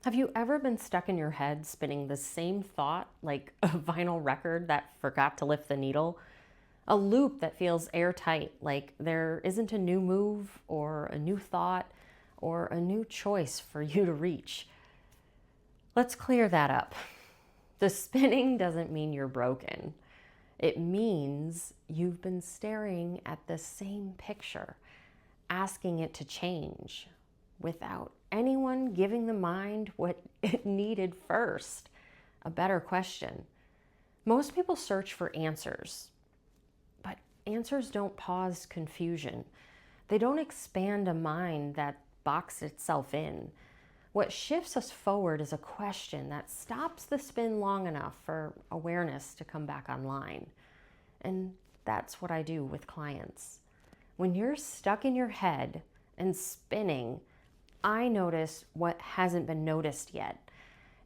Have you ever been stuck in your head spinning the same thought like a vinyl record that forgot to lift the needle? A loop that feels airtight, like there isn't a new move or a new thought or a new choice for you to reach. Let's clear that up. The spinning doesn't mean you're broken. It means you've been staring at the same picture, asking it to change without anyone giving the mind what it needed first, a better question. Most people search for answers, but answers don't pause confusion. They don't expand a mind that boxed itself in. What shifts us forward is a question that stops the spin long enough for awareness to come back online. And that's what I do with clients. When you're stuck in your head and spinning, I notice what hasn't been noticed yet.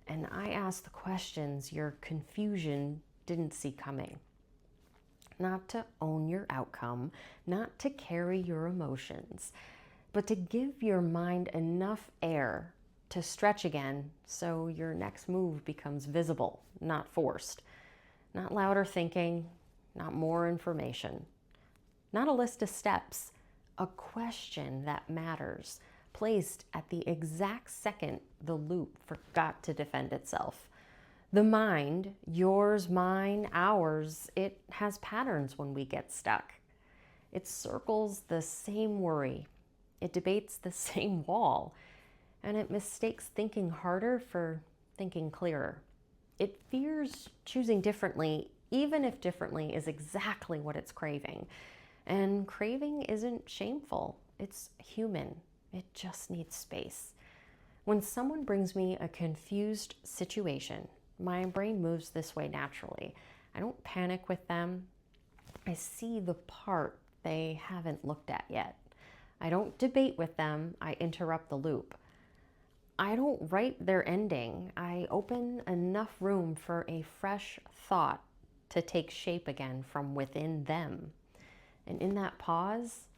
And I ask the questions your confusion didn't see coming. Not to own your outcome, not to carry your emotions, but to give your mind enough air to stretch again so your next move becomes visible, not forced. Not louder thinking, not more information. Not a list of steps, a question that matters, placed at the exact second the loop forgot to defend itself. The mind, yours, mine, ours, it has patterns when we get stuck. It circles the same worry. It debates the same wall. And it mistakes thinking harder for thinking clearer. It fears choosing differently, even if differently is exactly what it's craving. And craving isn't shameful, it's human. It just needs space. When someone brings me a confused situation, my brain moves this way naturally. I don't panic with them. I see the part they haven't looked at yet. I don't debate with them. I interrupt the loop. I don't write their ending. I open enough room for a fresh thought to take shape again from within them. And in that pause,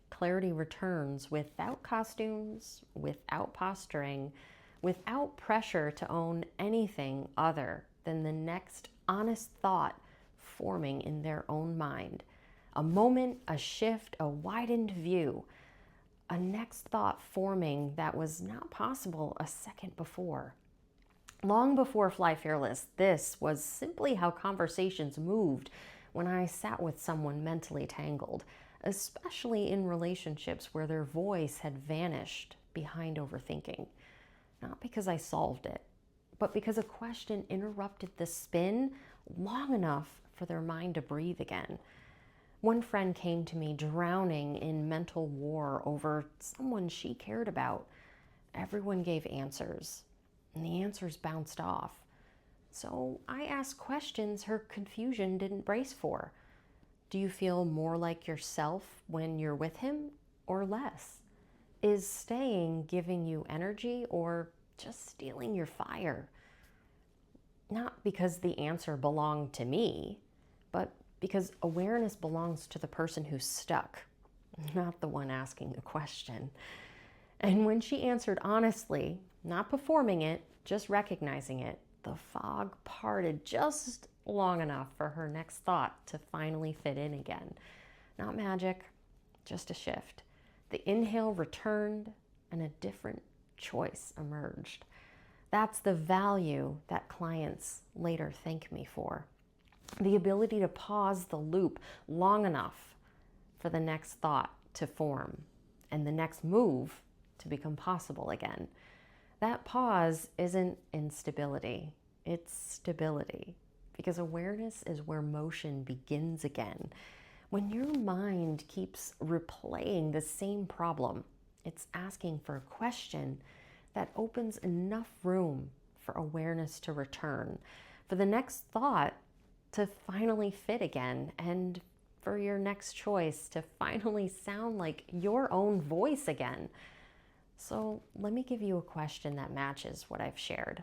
clarity returns without costumes, without posturing, without pressure to own anything other than the next honest thought forming in their own mind. A moment, a shift, a widened view, a next thought forming that was not possible a second before. Long before Fly Fearless, this was simply how conversations moved when I sat with someone mentally tangled, especially in relationships where their voice had vanished behind overthinking. Not because I solved it, but because a question interrupted the spin long enough for their mind to breathe again. One friend came to me drowning in mental war over someone she cared about. Everyone gave answers, and the answers bounced off. So I asked questions her confusion didn't brace for. Do you feel more like yourself when you're with him, or less? Is staying giving you energy or just stealing your fire? Not because the answer belonged to me, but because awareness belongs to the person who's stuck, not the one asking the question. And when she answered honestly, not performing it, just recognizing it, the fog parted just long enough for her next thought to finally fit in again. Not magic, just a shift. The inhale returned and a different choice emerged. That's the value that clients later thank me for. The ability to pause the loop long enough for the next thought to form and the next move to become possible again. That pause isn't instability, it's stability, because awareness is where motion begins again. When your mind keeps replaying the same problem, it's asking for a question that opens enough room for awareness to return, for the next thought to finally fit again, and for your next choice to finally sound like your own voice again. So let me give you a question that matches what I've shared.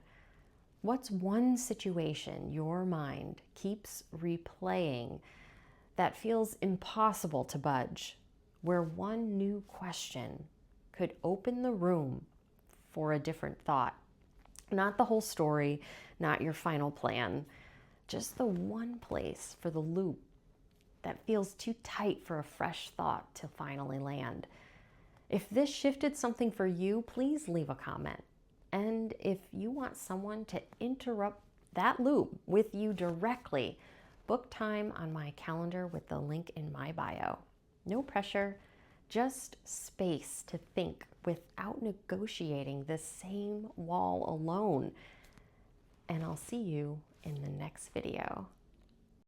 What's one situation your mind keeps replaying that feels impossible to budge, where one new question could open the room for a different thought? Not the whole story, not your final plan, just the one place for the loop that feels too tight for a fresh thought to finally land. If this shifted something for you, please leave a comment. And if you want someone to interrupt that loop with you directly, book time on my calendar with the link in my bio. No pressure, just space to think without negotiating the same wall alone. And I'll see you in the next video.